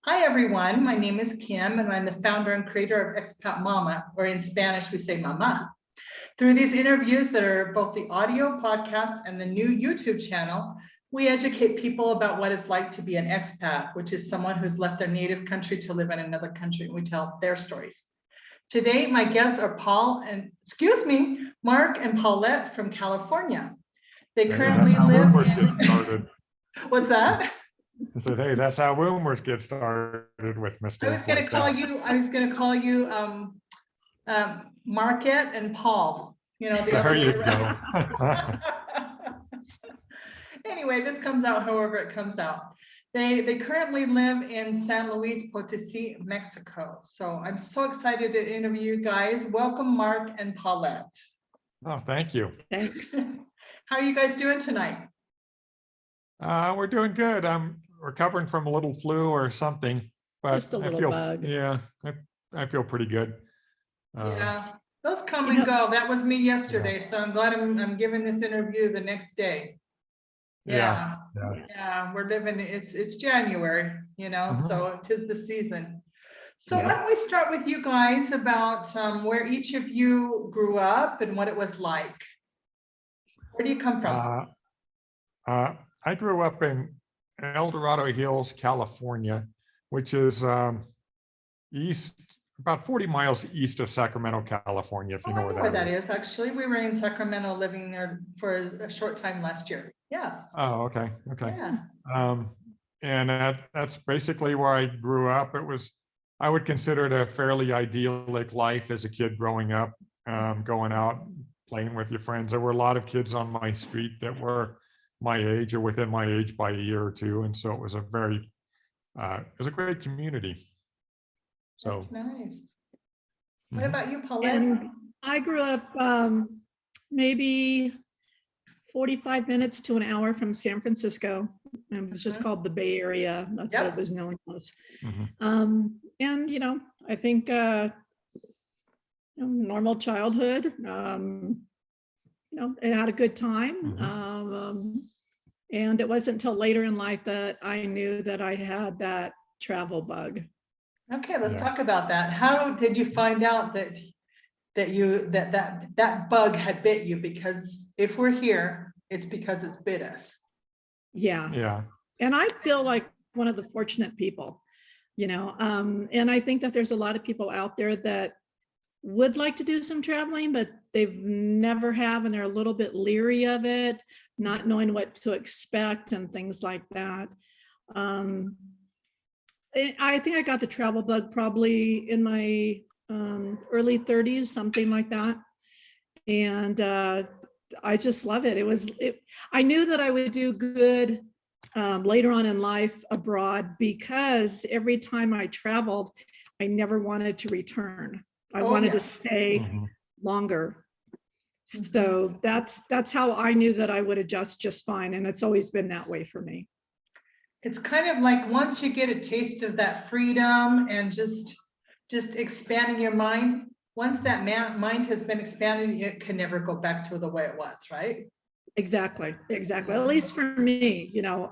Hi, everyone. My name is Kim, and I'm the founder and creator of Expat Mama, or in Spanish, we say Mama. Through these interviews that are both the audio podcast and the new YouTube channel, we educate people about what it's like to be an expat, which is someone who's left their native country to live in another country, and we tell their stories. Today, my guests are Marc and Paulette from California. They currently live in... What's that? I said, hey, that's how rumors get started with Mr. I was going to call you Marquette and Paul. You know, there you go. Anyway, this comes out however it comes out. They currently live in San Luis Potosi, Mexico. So I'm so excited to interview you guys. Welcome, Marc and Paulette. Oh, thank you. Thanks. How are you guys doing tonight? We're doing good. I'm recovering from a little flu or something, but just a little bug. Yeah, I feel pretty good. Yeah, those come and go. That was me yesterday, so I'm glad I'm giving this interview the next day. Yeah, we're living. It's January, you know, so 'tis the season. So why don't we start with you guys about where each of you grew up and what it was like. Where do you come from? I grew up in El Dorado Hills, California, which is about 40 miles east of Sacramento, California, if you know where that is. Actually, we were in Sacramento living there for a short time last year. Yes. Oh, okay. Yeah. And that's basically where I grew up. I would consider it a fairly idyllic life as a kid growing up, going out, playing with your friends. There were a lot of kids on my street that were my age or within my age by a year or two. And so it was a great community. So that's nice. What about you, Paulette? And I grew up maybe 45 minutes to an hour from San Francisco. It was just called the Bay Area. That's what it was known as. And, you know, I think normal childhood, you know, it had a good time. And it wasn't until later in life that I knew that I had that travel bug. Okay, let's talk about that. How did you find out that that bug had bit you? Because if we're here, it's because it's bit us. Yeah. And I feel like one of the fortunate people, you know, and I think that there's a lot of people out there that would like to do some traveling, but they've never have, and they're a little bit leery of it, not knowing what to expect and things like that. I think I got the travel bug probably in my early 30s, something like that. And I just love it. I knew that I would do good later on in life abroad, because every time I traveled, I never wanted to return. I wanted to stay longer. So that's how I knew that I would adjust just fine. And it's always been that way for me. It's kind of like once you get a taste of that freedom and just expanding your mind, once that mind has been expanded, it can never go back to the way it was, right? Exactly. At least for me, you know,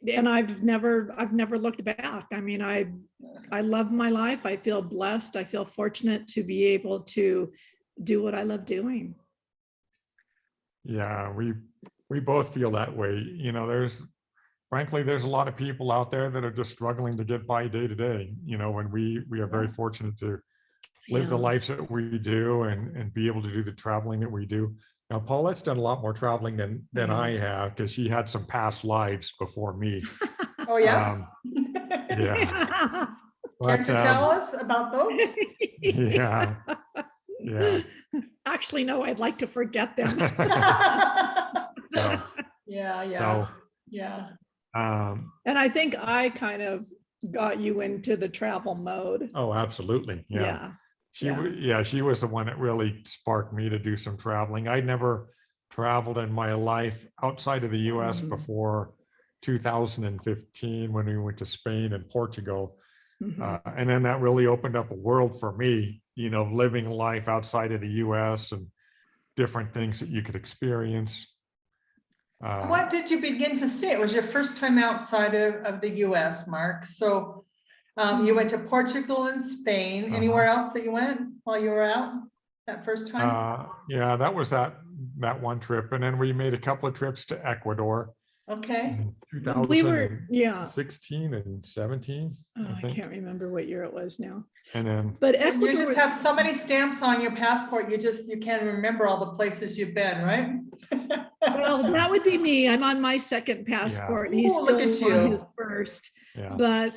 and I've never looked back. I mean, I love my life. I feel blessed. I feel fortunate to be able to do what I love doing. Yeah, we both feel that way. You know, frankly, there's a lot of people out there that are just struggling to get by day to day, you know, and we are very fortunate to live the lives that we do and be able to do the traveling that we do. Now, Paulette's done a lot more traveling than I have, because she had some past lives before me. Oh, yeah? Yeah. Care to tell us about those? Yeah. Actually, no, I'd like to forget them. Yeah. And I think I kind of got you into the travel mode. Oh, absolutely. Yeah. She was the one that really sparked me to do some traveling. I'd never traveled in my life outside of the US before 2015, when we went to Spain and Portugal. And then that really opened up a world for me, you know, living life outside of the US and different things that you could experience. What did you begin to see? It was your first time outside of the US, Mark. So you went to Portugal and Spain. Anywhere else that you went while you were out that first time? Yeah, that was that one trip. And then we made a couple of trips to Ecuador. Okay. In We were, 2016 and 17, I can't remember what year it was now. And then, But And Ecuador you just have so many stamps on your passport, you can't remember all the places you've been, right? well, that would be me. I'm on my second passport. He's Ooh, still look at on you. his first. yeah. But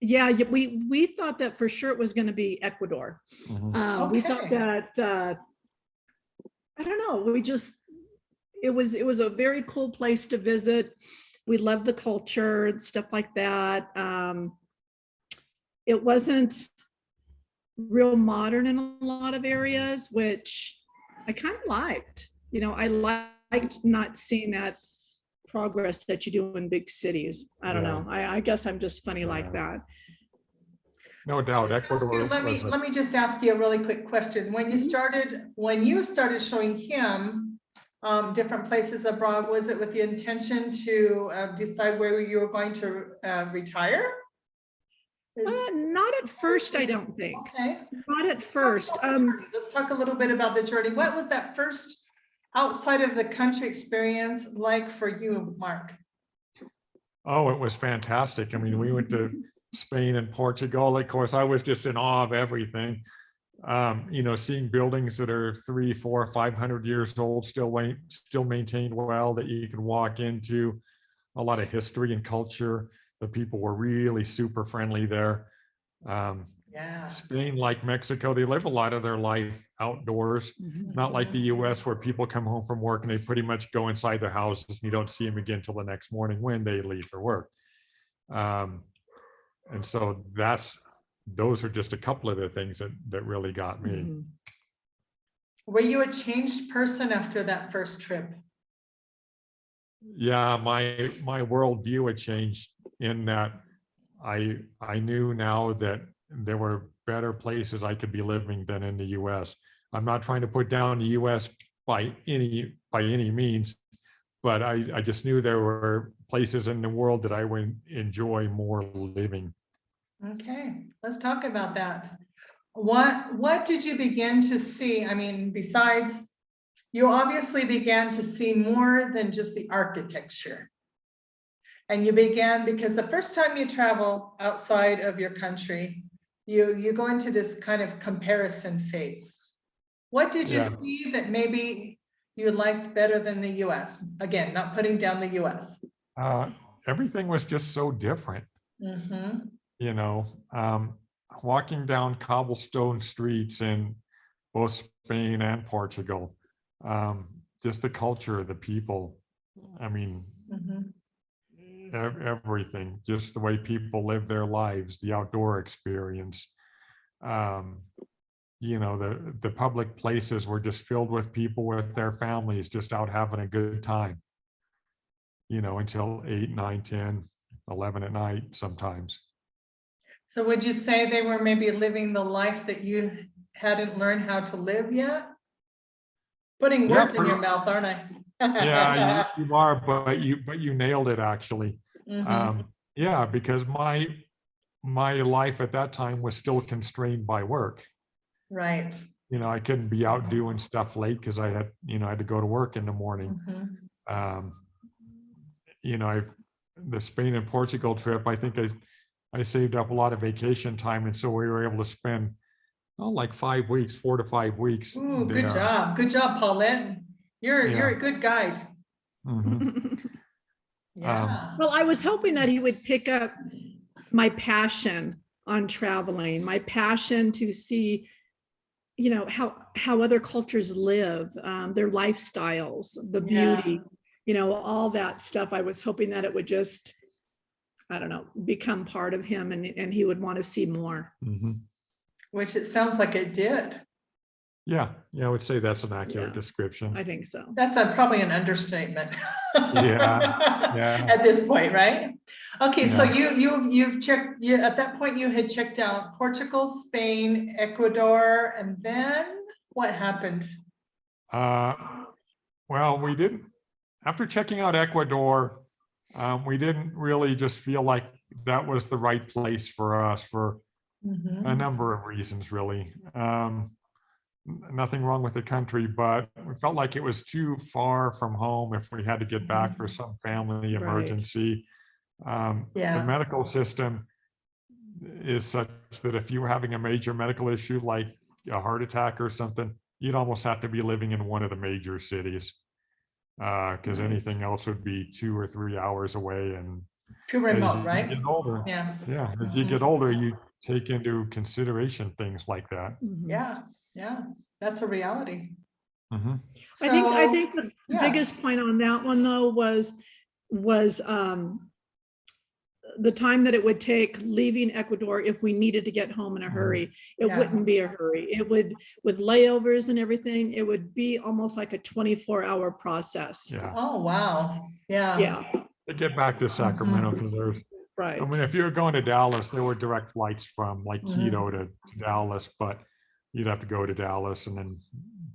yeah, we thought that for sure it was going to be Ecuador. Mhm. We thought Okay. that I don't know. It was a very cool place to visit. We loved the culture and stuff like that. It wasn't real modern in a lot of areas, which I kind of liked. You know, I liked not seeing that progress that you do in big cities. I don't Yeah. know. I guess I'm just funny like that. No doubt, Ecuador. Let me just ask you a really quick question. When you started showing him different places abroad, was it with the intention to decide where you were going to retire? Not at first, I don't think. Okay. Not at first. Let's talk a little bit about the journey. What was that first outside of the country experience like for you, Mark? Oh, it was fantastic. I mean, we went to Spain and Portugal. Of course, I was just in awe of everything. You know, seeing buildings that are 300, 400, 500 years old, still maintained well, that you can walk into. A lot of history and culture. The people were really super friendly there. Yeah. Spain, like Mexico, they live a lot of their life outdoors, not like the US where people come home from work and they pretty much go inside their houses and you don't see them again till the next morning when they leave for work. And so those are just a couple of the things that really got me. Were you a changed person after that first trip? Yeah, my worldview had changed in that I knew now that there were better places I could be living than in the US. I'm not trying to put down the US by any means, but I just knew there were places in the world that I would enjoy more living. Okay, let's talk about that. What did you begin to see? I mean, besides, you obviously began to see more than just the architecture. And you began, because the first time you travel outside of your country, you go into this kind of comparison phase. What did you see that maybe you liked better than the US? Again, not putting down the US. Everything was just so different. You know, walking down cobblestone streets in both Spain and Portugal, just the culture, the people. I mean, everything, just the way people live their lives, the outdoor experience. You know, the public places were just filled with people with their families just out having a good time, you know, until 8, 9, 10, 11 at night sometimes. So would you say they were maybe living the life that you hadn't learned how to live yet? Putting words in your mouth, aren't I? Yeah, you are, but you nailed it actually. Yeah, because my life at that time was still constrained by work. Right. You know, I couldn't be out doing stuff late because I had to go to work in the morning. You know, the Spain and Portugal trip, I think I saved up a lot of vacation time, and so we were able to spend like 5 weeks, 4 to 5 weeks. Ooh, good job, Paulette. You're a good guide. Yeah. Well, I was hoping that he would pick up my passion on traveling, my passion to see, you know, how other cultures live, their lifestyles, the beauty, you know, all that stuff. I was hoping that it would just, I don't know, become part of him, and he would want to see more. Which it sounds like it did. Yeah, I would say that's an accurate description. I think so. That's probably an understatement. Yeah. At this point, right? Okay, so you've checked. At that point you had checked out Portugal, Spain, Ecuador, and then what happened? Well, we didn't. after checking out Ecuador, we didn't really just feel like that was the right place for us for Mhm. a number of reasons, really. Nothing wrong with the country, but we felt like it was too far from home if we had to get back for some family Right. emergency. The Yeah. medical system is such that if you were having a major medical issue like a heart attack or something, you'd almost have to be living in one of the major cities, because Right. anything else would be 2 or 3 hours away. And Too as remote, you right? get older, Yeah. as you get older, you take into consideration things like that. Mhm. Yeah. Yeah. That's a reality. Mhm. I think So, the yeah. biggest point on that one though was the time that it would take leaving Ecuador if we needed to get home in a hurry. It Yeah. wouldn't be a hurry. It would, with layovers and everything, it would be almost like a 24-hour process. Yeah. Oh, wow. Yeah. Yeah, To get back to Sacramento, because there's, right. I mean, if you're going to Dallas, there were direct flights from like Quito to Dallas, but you'd have to go to Dallas and then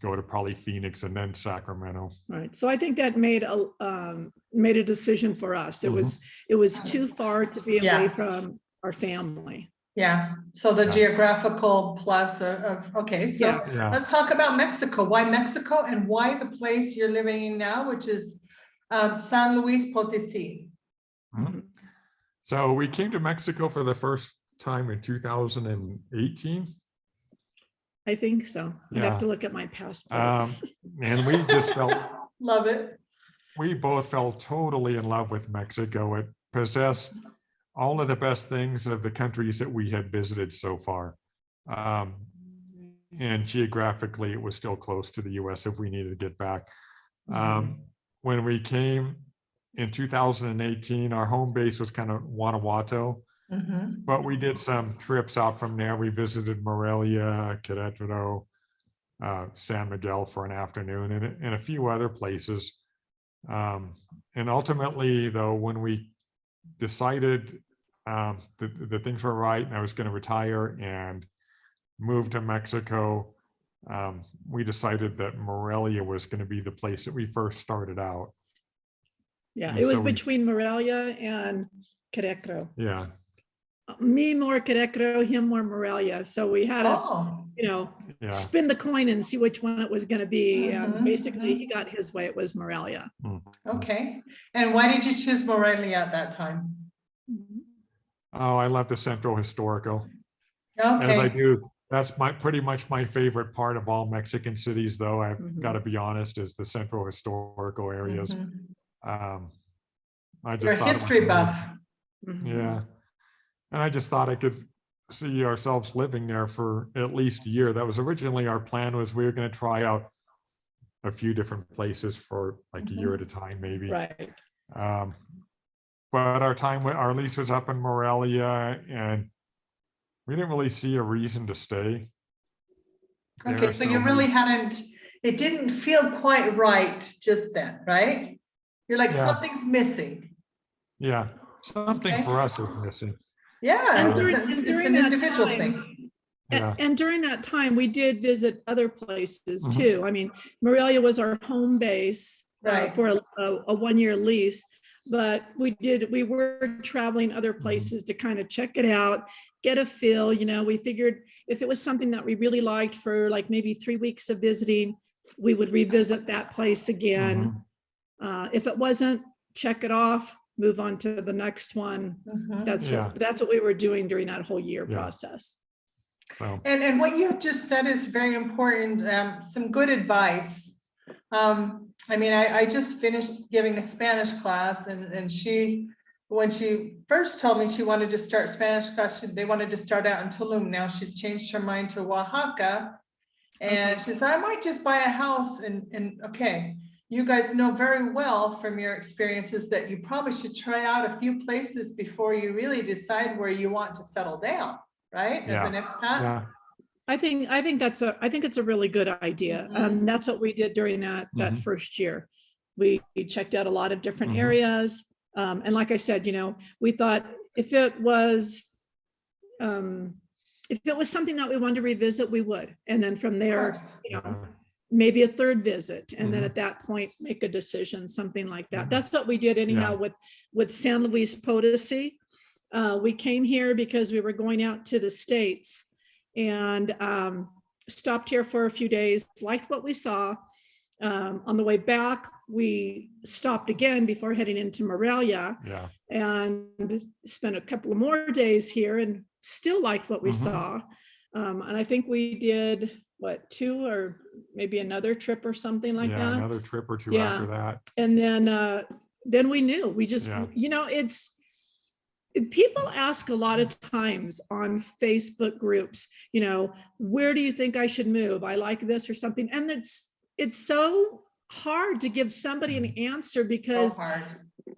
go to probably Phoenix and then Sacramento. Right. So I think that made a decision for us. It was too far to be Yeah. away from our family. Yeah. So the Yeah. geographical plus of, okay, so Yeah. Yeah. let's talk about Mexico. Why Mexico and why the place you're living in now, which is San Luis Potosi. Mhm. So we came to Mexico for the first time in 2018. I think so. I'd Yeah. have to look at my passport. And we just felt, Love it. we both fell totally in love with Mexico. It possessed all of the best things of the countries that we had visited so far. And geographically, it was still close to the US if we needed to get back. When we came in 2018, our home base was kind of Guanajuato, Mhm. but we did some trips out from there. We visited Morelia, Querétaro, San Miguel for an afternoon, and a few other places. And ultimately, though, when we decided that things were right and I was going to retire and move to Mexico, we decided that Morelia was going to be the place that we first started out. Yeah, And it was so we- between Morelia and Querétaro. Yeah, Me more Querétaro, him more Morelia. So we had to, Oh, yeah. spin the coin and see which one it was going to be. And Mhm, basically, mhm. he got his way. It was Morelia. okay. And why did you choose Morelia at that time? Oh, I love the Centro Historical. As I Okay. do. That's pretty much my favorite part of all Mexican cities, though, I've Mhm. got to be honest, is the Central Historical areas. Mhm. I just You're a thought it was history really- buff. Mhm. Yeah. And I just thought I could see ourselves living there for at least a year. That was originally our plan, was we were going to try out a few different places for like a year at a time, maybe. Right. But our lease was up in Morelia, and we didn't really see a reason to stay Okay, there, so you really hadn't, it didn't feel quite right just then, right? You're like, Yeah. something's missing. Yeah, something Okay. for us is missing. Yeah, And it's during an that individual time- thing. Yeah. And during that time, we did visit other places Mhm. too. I mean, Morelia was our home base Right. for a 1-year lease, but we were traveling other places to kind of check it out, get a feel. We figured if it was something that we really liked for like maybe 3 weeks of visiting, we would revisit that place again. If it wasn't, check it off, move on to the next one. Mhm. That's Yeah. what we were doing during that whole year Yeah. process. So, And what you just said is very important, some good advice. I mean, I just finished giving a Spanish class and she, when she first told me she wanted to start Spanish class, they wanted to start out in Tulum. Now she's changed her mind to Oaxaca. And Okay. she said, I might just buy a house and okay. You guys know very well from your experiences that you probably should try out a few places before you really decide where you want to settle down, right? As an expat. yeah. I think it's a really good idea. Mhm. That's what we did during that Mhm. first year. We checked out a lot of different Mhm. areas. And like I said, we thought if it was something that we wanted to revisit, we would. And then from Of there, course. Yeah. maybe a third visit, and then Mhm. at that point make a decision, something like that. That's what we did anyhow with San Luis Potosi. We came here because we were going out to the States, and stopped here for a few days, liked what we saw. On the way back, we stopped again before heading into Morelia, and spent a couple of more days here and still liked what we saw. And I think we did, what, 2 or maybe another trip or something like that. Another trip or 2 after that. And then we knew, we just, you know, people ask a lot of times on Facebook groups, you know, where do you think I should move? I like this or something. And it's so hard to give somebody an answer, because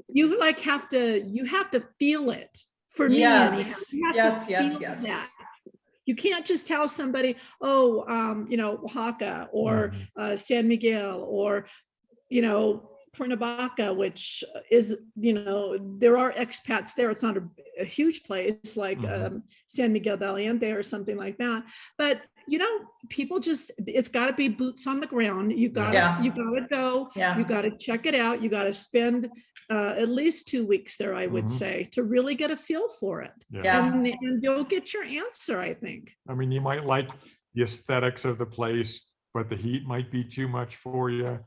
you like have to feel it. For me, Yes. you have Yes, to yes, feel yes. that. You can't just tell somebody, oh, you know, Oaxaca or San Miguel or, you know, Cuernavaca, which is, you know, there are expats there. It's not a huge place like San Miguel de Allende or something like that. But, you know, people just, it's got to be boots on the ground. You got to go, you got to check it out. You got to spend at least 2 weeks there, I would say, to really get a feel for it. And you'll get your answer, I think. I mean, you might like the aesthetics of the place, but the heat might be too much for you.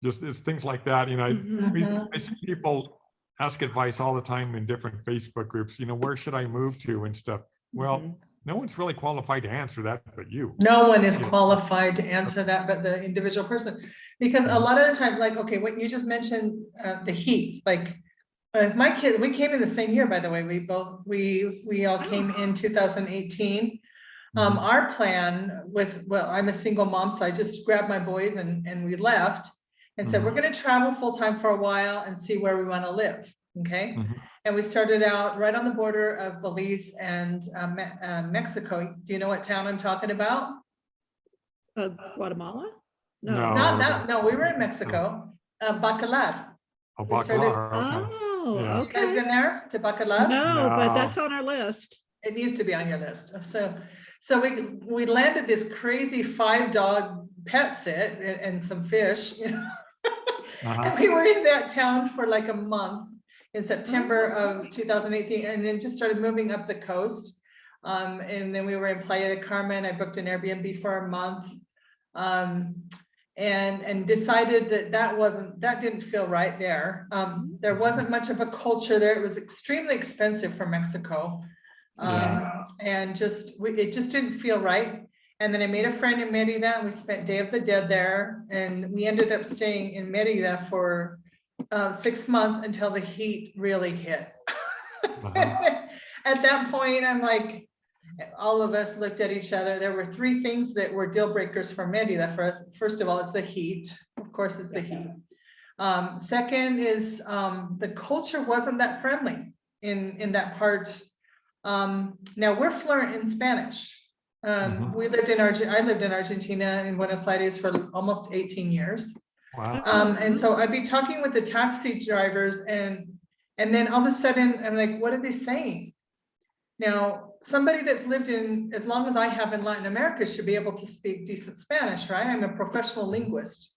Just it's things like that. You know, I see people ask advice all the time in different Facebook groups, you know, where should I move to and stuff. Well, no one's really qualified to answer that but you. No one is qualified to answer that but the individual person. Because a lot of the time, like, okay, what you just mentioned, the heat, like my kid, we came in the same year, by the way, we all came in 2018. Our plan well, I'm a single mom, so I just grabbed my boys and we left and said, we're going to travel full time for a while and see where we want to live. Okay. And we started out right on the border of Belize and Mexico. Do you know what town I'm talking about? Guatemala? No. Not that. No, we were in Mexico. Bacalar. Oh, Bacalar. Oh, You guys been there to Bacalar? No, but that's on our list. It needs to be on your list. So we landed this crazy 5-dog pet sit and some fish, you know. And we were in that town for like a month in September of 2018, and then just started moving up the coast. And then we were in Playa del Carmen. I booked an Airbnb for a month, and decided that didn't feel right there. There wasn't much of a culture there. It was extremely expensive for Mexico. And it just didn't feel right. And then I made a friend in Merida, and we spent Day of the Dead there, and we ended up staying in Merida for 6 months until the heat really hit. At that point, I'm like, all of us looked at each other. There were 3 things that were deal breakers for Merida for us. First of all, it's the heat. Of course, it's the heat. Second is the culture wasn't that friendly in that part. Now we're fluent in Spanish. I lived in Argentina, in Buenos Aires for almost 18 years. Wow. And so I'd be talking with the taxi drivers, and then all of a sudden I'm like, what are they saying? Now, somebody that's lived in as long as I have in Latin America should be able to speak decent Spanish, right? I'm a professional linguist.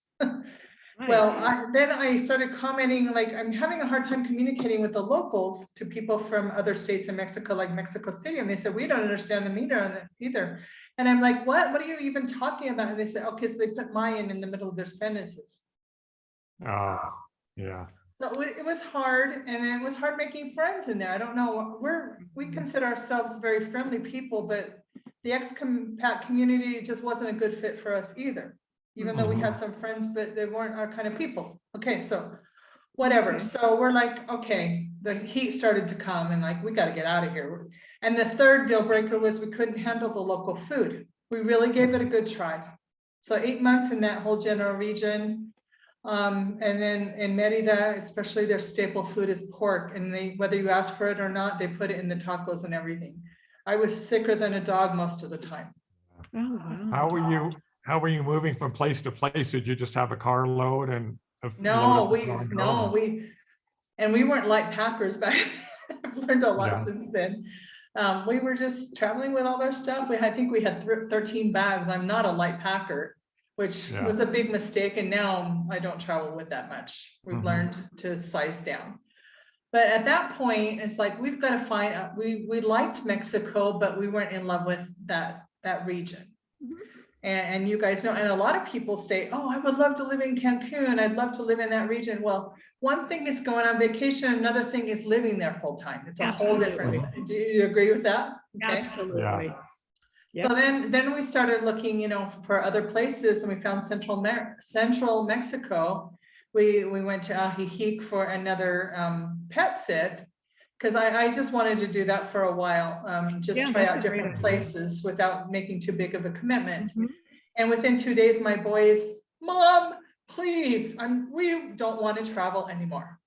Well, then I started commenting, like, I'm having a hard time communicating with the locals to people from other states in Mexico, like Mexico City. And they said, we don't understand them either. And I'm like, what are you even talking about? And they said, okay, so they put Mayan in the middle of their sentences. Oh, yeah. So it was hard, and it was hard making friends in there. I don't know, we consider ourselves very friendly people, but the expat community just wasn't a good fit for us either. Even though we had some friends, but they weren't our kind of people. Okay, so whatever. So we're like, okay, the heat started to come, and like, we got to get out of here. And the third deal breaker was we couldn't handle the local food. We really gave it a good try. So 8 months in that whole general region. And then in Merida, especially, their staple food is pork, and whether you ask for it or not, they put it in the tacos and everything. I was sicker than a dog most of the time. Oh, wow. How were you moving from place to place? Did you just have a carload and No, we weren't light packers back then. I've learned a lot since then. We were just traveling with all our stuff. I think we had 13 bags. I'm not a light packer. which was a big mistake. And now I don't travel with that much. We've learned to size down. But at that point, it's like, we've got to find out, we liked Mexico, but we weren't in love with that region. And you guys know, and a lot of people say, oh, I would love to live in Cancun. I'd love to live in that region. Well, one thing is going on vacation. Another thing is living there full time. It's a whole different. Do you agree with that? Okay. Absolutely. Yeah. So then we started looking, you know, for other places, and we found central Mexico. We went to Ajijic for another pet sit, because I just wanted to do that for a while, just try out different places without making too big of a commitment. And within 2 days, my boys, Mom, please, we don't want to travel anymore.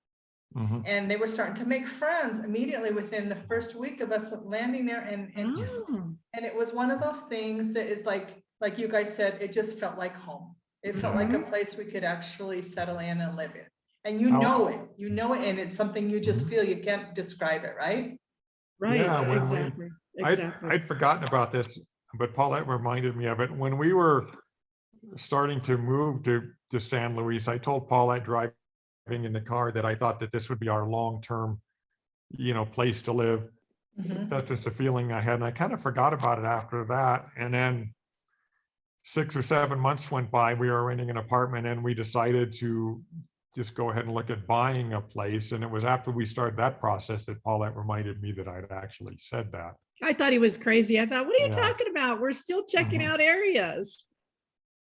And they were starting to make friends immediately within the first week of us landing there, and it was one of those things that is like you guys said, it just felt like home. It felt like a place we could actually settle in and live in. And you know it, and it's something you just feel, you can't describe it, right? Right, Yeah, exactly. I'd forgotten about this, but Paulette reminded me of it. When we were starting to move to San Luis, I told Paulette driving in the car that I thought that this would be our long-term, you know, place to live. That's just a feeling I had, and I kind of forgot about it after that. And then 6 or 7 months went by, we were renting an apartment, and we decided to just go ahead and look at buying a place. And it was after we started that process that Paulette reminded me that I'd actually said that. I thought he was crazy. I thought, what are you talking about? We're still checking out areas.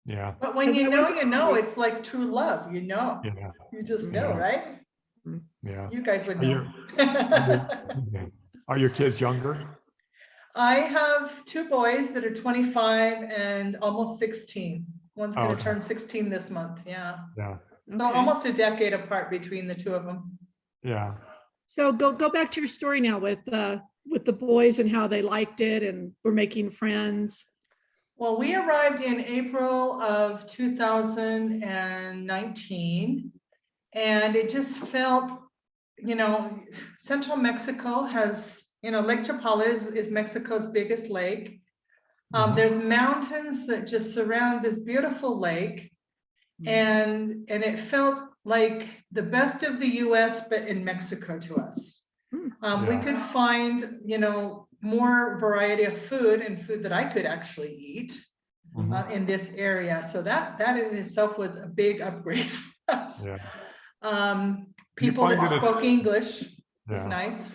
Yeah. But when you know, it's like true love, you know. Yeah. You just know, right? Yeah. You guys would know. Are your kids younger? I have 2 boys that are 25 and almost 16. One's going to turn 16 this month. Yeah. Yeah. So almost a decade apart between the 2 of them. Yeah. So go back to your story now with the boys and how they liked it and were making friends. Well, we arrived in April of 2019, and it just felt, you know, Central Mexico has, you know, Lake Chapala is Mexico's biggest lake. There's mountains that just surround this beautiful lake. And it felt like the best of the US, but in Mexico to us. We could find, you know, more variety of food and food that I could actually eat in this area. So that in itself was a big upgrade for us. People that spoke English was nice.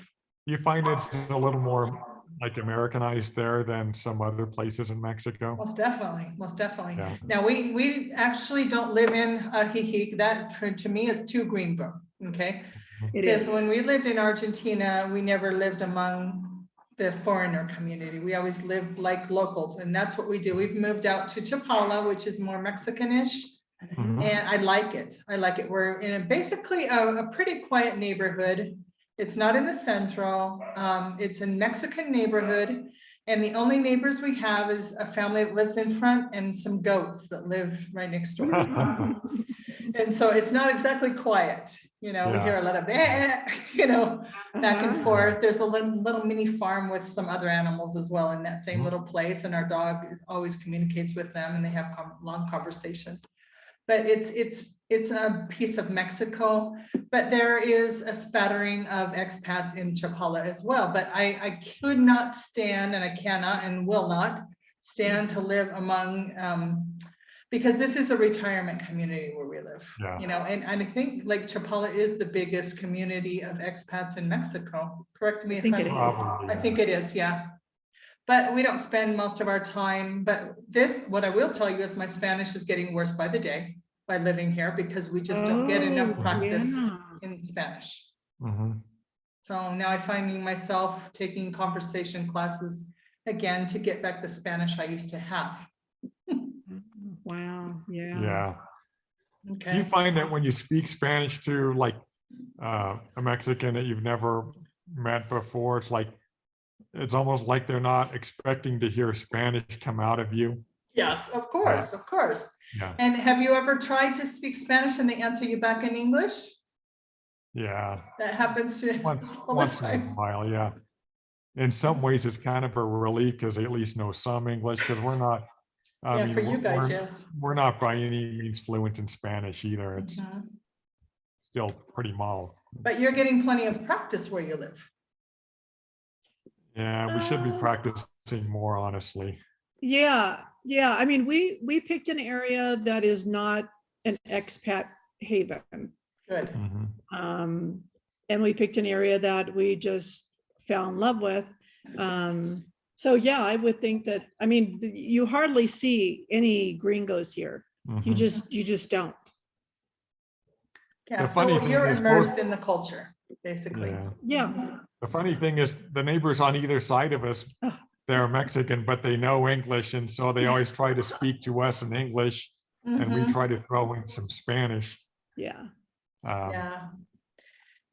You find it's a little more like Americanized there than some other places in Mexico? Most definitely, most definitely. Yeah. Now we actually don't live in Ajijic. That to me is too greenbook, okay? Because when we lived in Argentina, we never lived among the foreigner community. We always lived like locals, and that's what we do. We've moved out to Chapala, which is more Mexican-ish, and I like it. I like it. We're in basically a pretty quiet neighborhood. It's not in the central. It's a Mexican neighborhood. And the only neighbors we have is a family that lives in front and some goats that live right next door. And so it's not exactly quiet. You know, we hear a lot of, you know, back and forth. There's a little mini farm with some other animals as well in that same little place. And our dog always communicates with them, and they have long conversations. But it's a piece of Mexico, but there is a spattering of expats in Chapala as well. But I could not stand, and I cannot and will not stand to live among, because this is a retirement community where we live, you know, and I think like Chapala is the biggest community of expats in Mexico. Correct me if I'm wrong. I think it is, yeah. But we don't spend most of our time. But what I will tell you is my Spanish is getting worse by the day by living here, because we just don't get enough practice in Spanish. So now I'm finding myself taking conversation classes again to get back the Spanish I used to have. Wow. Yeah. Yeah. Okay. Do you find that when you speak Spanish to like a Mexican that you've never met before, it's almost like they're not expecting to hear Spanish come out of you? Yes, of course, of course. Yeah. And have you ever tried to speak Spanish and they answer you back in English? Yeah. That happens to once in a while, yeah. In some ways, it's kind of a relief because they at least know some English, because we're not I Yeah, mean, for you guys, we're, yes. we're not by any means fluent in Spanish either. It's Mhm. still pretty mild. But you're getting plenty of practice where you live. Yeah, we should be practicing more, honestly. Yeah, yeah. I mean, we picked an area that is not an expat haven. Good. Mhm. And we picked an area that we just fell in love with. So yeah, I would think that, I mean, you hardly see any gringos here. You Mhm. just don't. Yeah, The funny so thing you're is immersed both- in the culture, basically. Yeah. Yeah. The funny thing is the neighbors on either side of us, Ugh. they're Mexican, but they know English. And so they always try to speak to us in English and we Mhm. try to throw in some Spanish. Yeah. Yeah.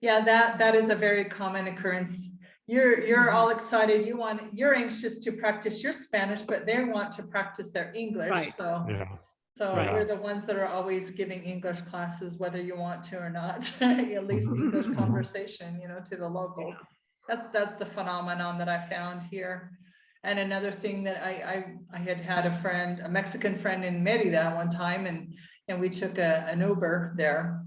Yeah, that is a very common occurrence. You're all excited. You're anxious to practice your Spanish, but they want to practice their English. Right. So Yeah. Right. you're the ones that are always giving English classes, whether you want to or not, at least English conversation, to the locals. That's the phenomenon that I found here. And another thing that I had a friend, a Mexican friend in Merida one time, and we took an Uber there.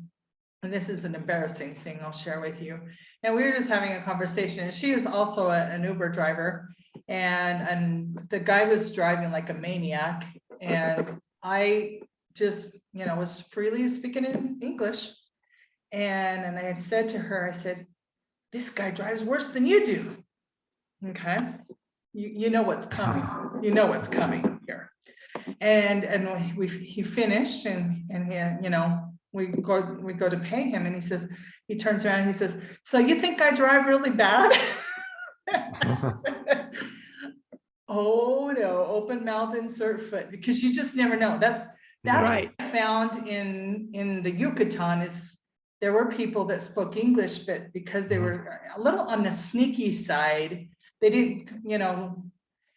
And this is an embarrassing thing I'll share with you. And we were just having a conversation, and she is also an Uber driver, and the guy was driving like a maniac, and I just was freely speaking in English, and I said to her, I said, this guy drives worse than you do. Okay, you know what's coming. You know what's coming here. And he finished, and he, we go to pay him, and he turns around and he says, so you think I drive really bad? Oh no, open mouth, insert foot, because you just never know. That's Right. what I found in the Yucatan is there were people that spoke English, but because they were a little on the sneaky side, they didn't,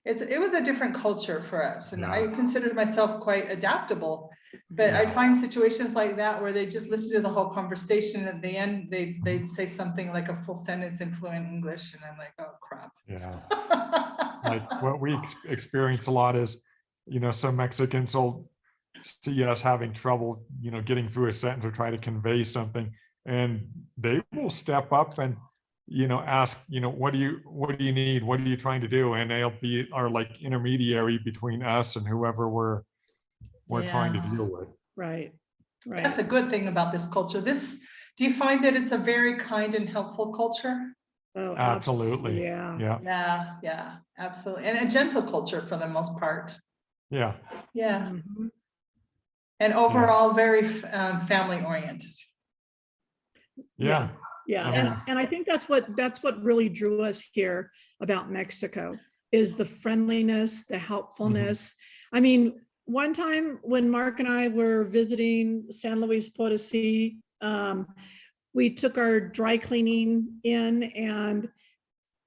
it was a different culture for us, and I considered myself quite adaptable. But I find situations like that where they just listen to the whole conversation. At the end, they'd say something like a full sentence in fluent English, and I'm like, oh crap. Yeah. Like what we experience a lot is, some Mexicans will see us having trouble, getting through a sentence or try to convey something, and they will step up and, ask, what do you need? What are you trying to do? And they'll be our like intermediary between us and whoever we're trying to deal with. Right. Right. That's a good thing about this culture. Do you find that it's a very kind and helpful culture? Oh, Absolutely. Yeah. Yeah, absolutely. And a gentle culture for the most part. Yeah. Yeah. Mhm. And overall, very family oriented. Yeah. Yeah. I mean- And I think that's what really drew us here about Mexico is the friendliness, the helpfulness. I mean, one time when Mark and I were visiting San Luis Potosi, we took our dry cleaning in and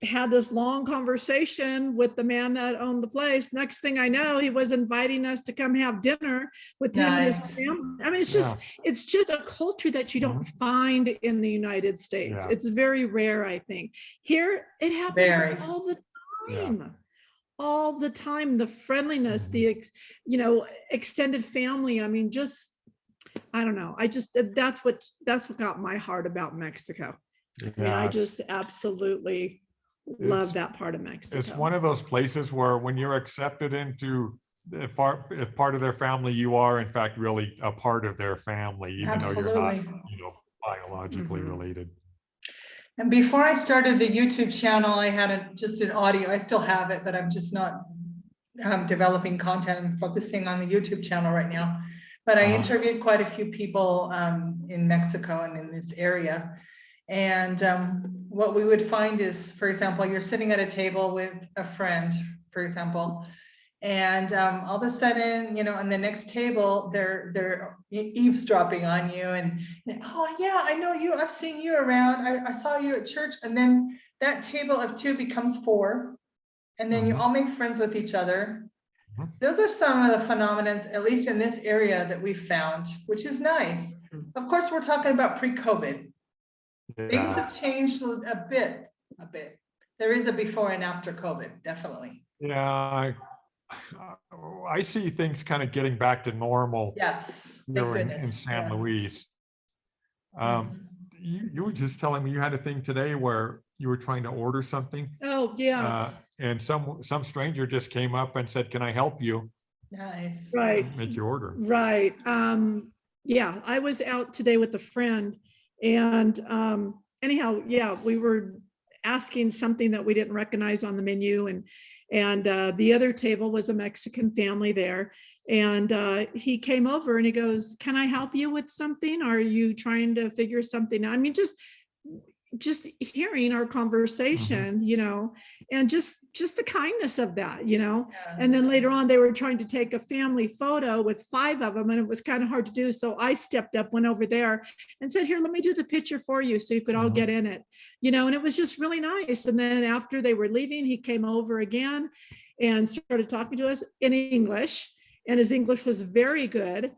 had this long conversation with the man that owned the place. Next thing I know, he was inviting us to come have dinner with him and his family. I mean, it's just a culture that you don't find in the United States. Yeah. It's very rare, I think. Here, it happens all the time. All the time, the friendliness, the extended family. I mean, I don't know. That's what got my heart about Mexico. I mean, I just absolutely love that part of Mexico. It's one of those places where when you're accepted into if part of their family, you are in fact really a part of their family, even though you're not, biologically related. And before I started the YouTube channel, I had just an audio. I still have it, but I'm just not developing content and focusing on the YouTube channel right now. But I interviewed quite a few people in Mexico and in this area. And what we would find is, for example, you're sitting at a table with a friend, for example, and all of a sudden, on the next table, they're eavesdropping on you, and oh yeah, I know you, I've seen you around, I saw you at church, and then that table of two becomes four, and then you all make friends with each other. Those are some of the phenomena, at least in this area, that we found, which is nice. Of course, we're talking about pre-COVID. Things have changed a bit. There is a before and after COVID, definitely. Yeah, I see things kind of getting back to normal Yes, thank here in goodness. San Yes. Luis. Mhm. You were just telling me you had a thing today where you were trying to order something, Oh, yeah, and some stranger just came up and said, "Can I help you Nice. right. make your order?" Right. Yeah, I was out today with a friend and anyhow, yeah, we were asking something that we didn't recognize on the menu and the other table was a Mexican family there. And he came over and he goes, "Can I help you with something? Are you trying to figure something out?" I mean, just hearing our conversation, and just the kindness of that, and then later on they were trying to take a family photo with 5 of them and it was kind of hard to do, so I stepped up, went over there and said, "Here, let me do the picture for you so you could all get in it," and it was just really nice. And then after they were leaving, he came over again and started talking to us in English, and his English was very good.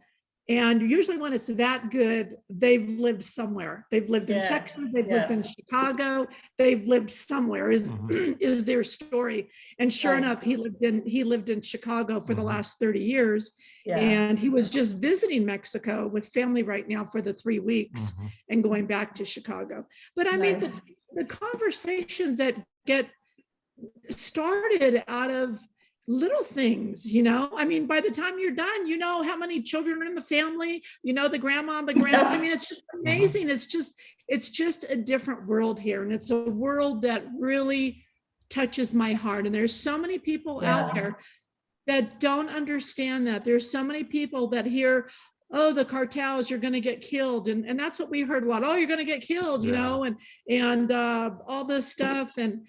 And usually when it's that good, they've lived somewhere. They've lived in Texas, they've lived in Chicago, they've lived somewhere is is their story. And sure enough, he lived in Chicago for the last 30 years. And he was just visiting Mexico with family right now for the 3 weeks and going back to Chicago. But I mean, the conversations that get started out of little things, I mean, by the time you're done, how many children are in the family, the grandma, I mean, it's just amazing. It's just a different world here. And it's a world that really touches my heart. And there's so many people out there that don't understand that. There's so many people that hear, "Oh, the cartels, you're going to get killed." And that's what we heard a lot. "Oh, you're going to get killed," and all this stuff. And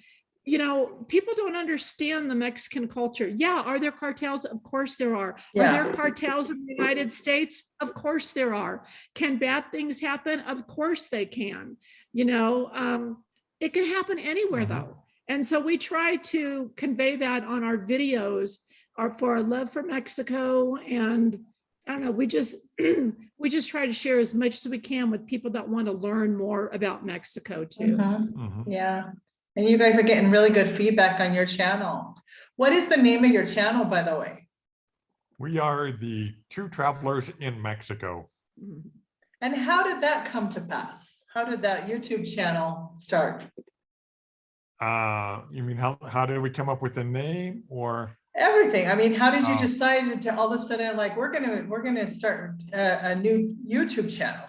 people don't understand the Mexican culture. Yeah, are there cartels? Of course there are. Are there cartels in the United States? Of course there are. Can bad things happen? Of course they can. It can happen anywhere though. And so we try to convey that on our videos, for our love for Mexico. And I don't know, we just try to share as much as we can with people that want to learn more about Mexico too. Yeah. And you guys are getting really good feedback on your channel. What is the name of your channel, by the way? We are the True Travelers in Mexico. And how did that come to pass? How did that YouTube channel start? You mean how did we come up with the name, or everything? I mean, how did you decide to all of a sudden, like, we're gonna start a new YouTube channel?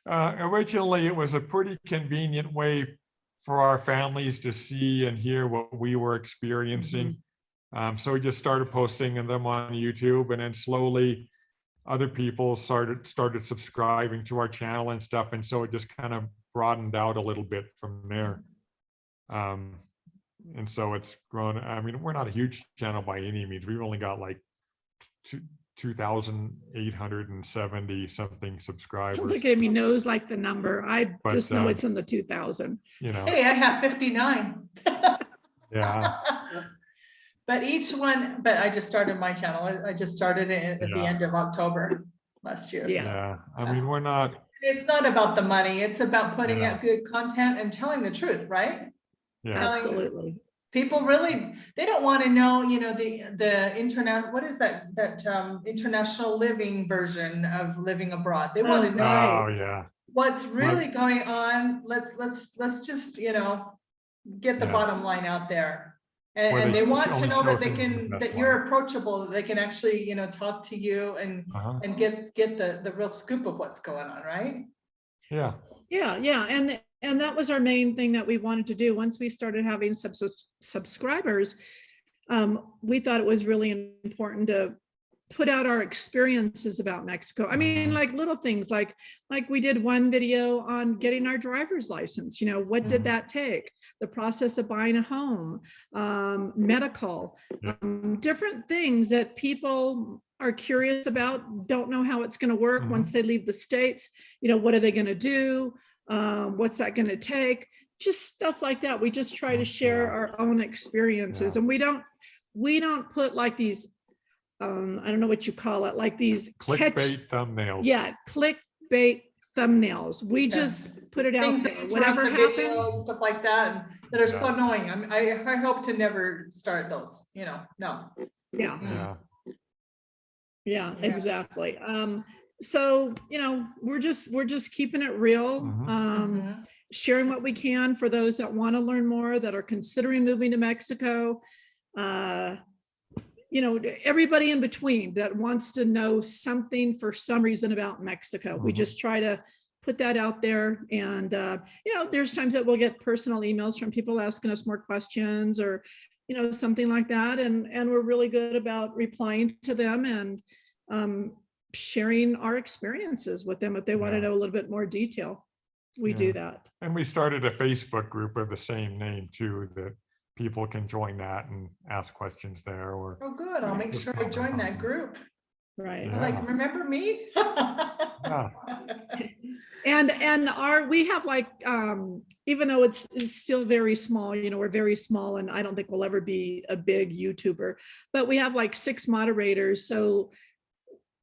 Originally, it was a pretty convenient way for our families to see and hear what we were experiencing. So we just started posting them on YouTube, and then slowly other people started subscribing to our channel and stuff. And so it just kind of broadened out a little bit from there. And so it's grown. I mean, we're not a huge channel by any means. We've only got like 2,870 something subscribers. Don't look at me knows like the number. But just know it's in the 2,000. Hey, I have 59. Yeah. But I just started my channel. I just started it at the end of October last year. Yeah. I mean, it's not about the money. It's about putting out good content and telling the truth, right? Yeah. Absolutely. People really, they don't want to know, the internet, what is that international living version of living abroad. They want to know what's really going on. Let's just, get the bottom line out there. And they want to know that that you're approachable, that they can actually, talk to you and get the real scoop of what's going on, right? Yeah. And that was our main thing that we wanted to do. Once we started having subscribers, we thought it was really important to put out our experiences about Mexico. I mean, like little things, like we did one video on getting our driver's license. What did that take? The process of buying a home, medical, different things that people are curious about, don't know how it's going to work once they leave the States. What are they going to do? What's that going to take? Just stuff like that. We just try to share our own experiences, and we don't put like these, I don't know what you call it, like these clickbait thumbnails. Yeah, clickbait thumbnails. We just put it out there. Whatever happens, stuff like that, that are so annoying. I hope to never start those. No. Yeah, Yeah. exactly. So, we're just keeping it real, sharing what we can for those that want to learn more, that are considering moving to Mexico. Everybody in between that wants to know something for some reason about Mexico. We just try to put that out there. And, there's times that we'll get personal emails from people asking us more questions or, something like that. And we're really good about replying to them and sharing our experiences with them if they want to know a little bit more detail. We do that. And we started a Facebook group of the same name too, that people can join that and ask questions there. Or oh, good. I'll make sure I join that group. Right. Yeah. Like, remember me? Yeah. And we have like, even though it's still very small, we're very small, and I don't think we'll ever be a big YouTuber, but we have like 6 moderators. So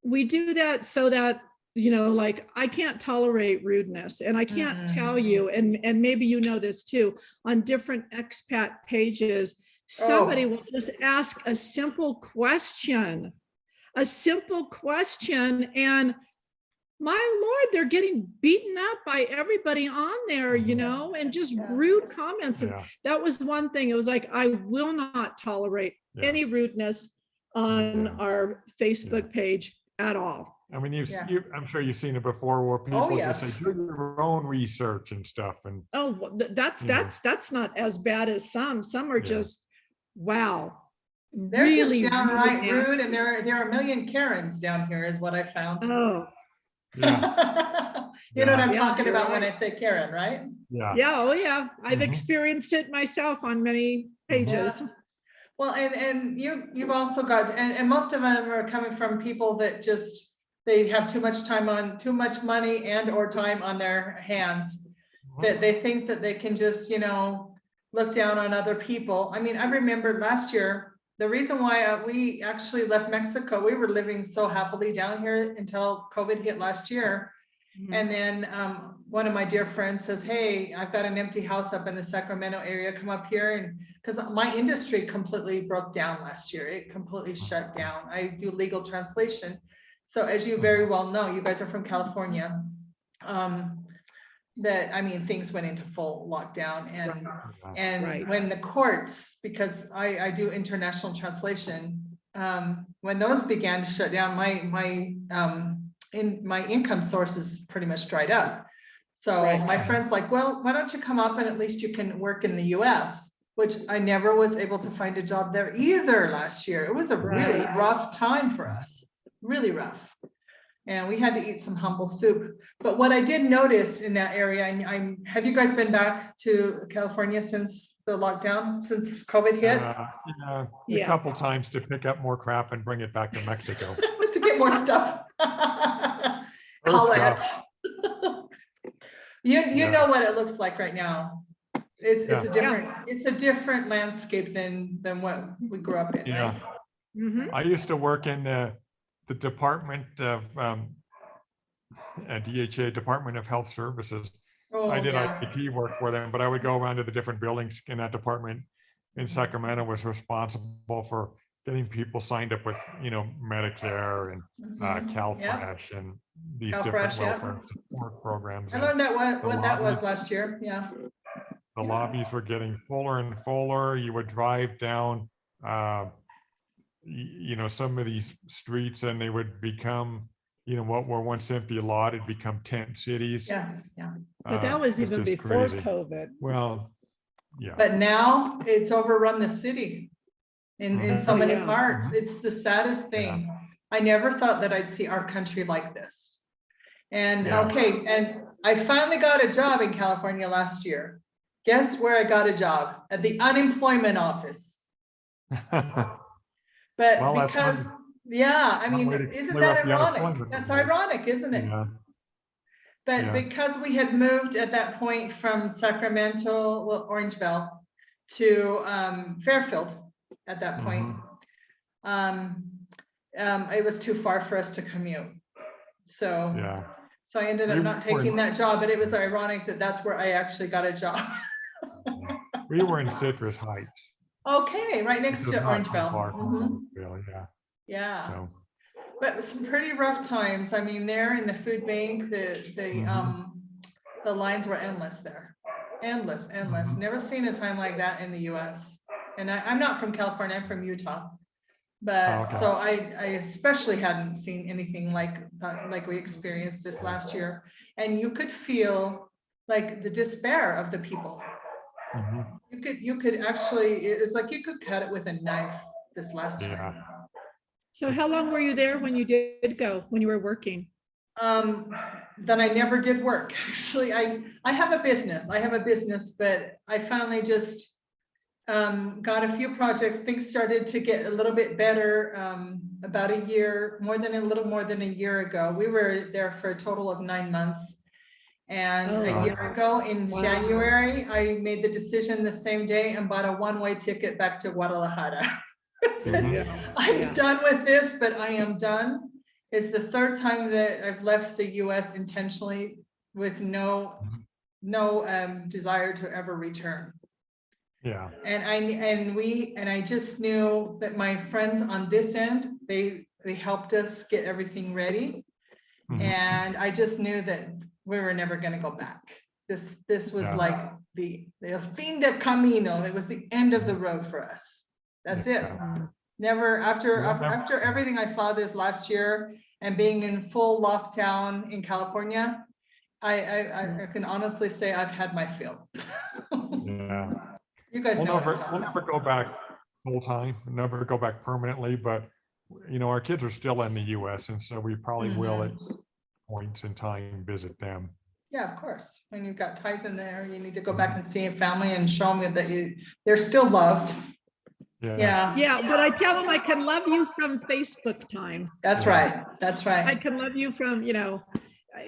we do that so that, like, I can't tolerate rudeness, and I can't tell you, and maybe this too, on different expat pages, somebody will just ask a simple question, and my Lord, they're getting beaten up by everybody on there, and just rude comments. And that was one thing. It was like, I will not tolerate any rudeness on our Facebook page at all. I mean, I'm sure you've seen it before, where people just say, do your own research and stuff. And that's not as bad as some. Some are just, wow. They're really, just downright really rude, and there are a million Karens down here, is what I found. Oh. Yeah. You know what I'm talking about when I say Karen, right? Yeah. Yeah. Oh, yeah. I've experienced it myself on many pages. Yeah. Well, and you've also got, and most of them are coming from people that just, they have too much money and or time on their hands, that they think that they can just, look down on other people. I mean, I remember last year, the reason why we actually left Mexico, we were living so happily down here until COVID hit last year. And then one of my dear friends says, hey, I've got an empty house up in the Sacramento area, come up here. And because my industry completely broke down last year, it completely shut down. I do legal translation. So as you very well know, you guys are from California, things went into full lockdown. And when the courts, because I do international translation, when those began to shut down, my income sources pretty much dried up. So my friend's like, well, why don't you come up and at least you can work in the US, which I never was able to find a job there either last year. It was a really rough time for us, really rough. And we had to eat some humble soup. But what I did notice in that area, and have you guys been back to California since the lockdown, since COVID hit? A couple times to pick up more crap and bring it back to Mexico. To get more stuff. Paulette. You know what it looks like right now. It's a different landscape than what we grew up in. Yeah. Right? I used to work in the Department of DHA, Department of Health Services. I did IT work for them, but I would go around to the different buildings in that department. In Sacramento, was responsible for getting people signed up with, Medicare and CalFresh and these different welfare support programs. I learned that what that was last year. Yeah. The lobbies were getting fuller and fuller. You would drive down, some of these streets, and they would become, what were once empty lot, it'd become tent cities. Yeah. But that was even before COVID. Well, yeah. But now it's overrun the city in so many parts. It's the saddest thing. I never thought that I'd see our country like this. And and I finally got a job in California last year. Guess where I got a job? At the unemployment office. But because, isn't that ironic? That's ironic, isn't it? Yeah. But because we had moved at that point from Sacramento, Orangeville, to Fairfield at that point, it was too far for us to commute. So I ended up not taking that job, but it was ironic that that's where I actually got a job. We were in Citrus Heights. Okay, right next Which is to not too Orangeville. far from Mhm. Orangeville, yeah. Yeah, So, but some pretty rough times. I mean, there in the food bank, the lines were endless there. Endless. Mhm. Never seen a time like that in the US. And I'm not from California, I'm from Utah. But okay. so I especially hadn't seen anything like we experienced this last year. And you could feel like the despair of the people. Mhm. You could actually, it's like you could cut it with a knife this last Yeah. time. So how long were you there when you did go, when you were working? Then I never did work. Actually, I have a business, but I finally just got a few projects. Things started to get a little bit better about a little more than a year ago. We were there for a total of 9 months. And Oh, a year wow. ago in Wow. January, I made the decision the same day and bought a one-way ticket back to Guadalajara. Said, Mhm. I'm done with this, but I am done. It's the third time that I've left the US intentionally with no desire to ever return. Yeah. And I just knew that my friends on this end, they helped us get everything ready. Mhm. And I just knew that we were never going to go back. This was Yeah. like the fin de camino. It was the end of the road for us. That's it. Yeah. Never after Well, never- after everything I saw this last year and being in full lockdown in California, I can honestly say I've had my fill. Yeah. You guys We'll know what I'm never, talking we'll about. never go back full time, never go back permanently, but our kids are still in the US, and so we probably will at points in time visit them. Yeah, of course. When you've got ties in there, you need to go back and see a family and show them that they're still loved. Yeah. Yeah, but I tell them I can love you from Facebook time. That's Yeah. right. That's I right. can love you from,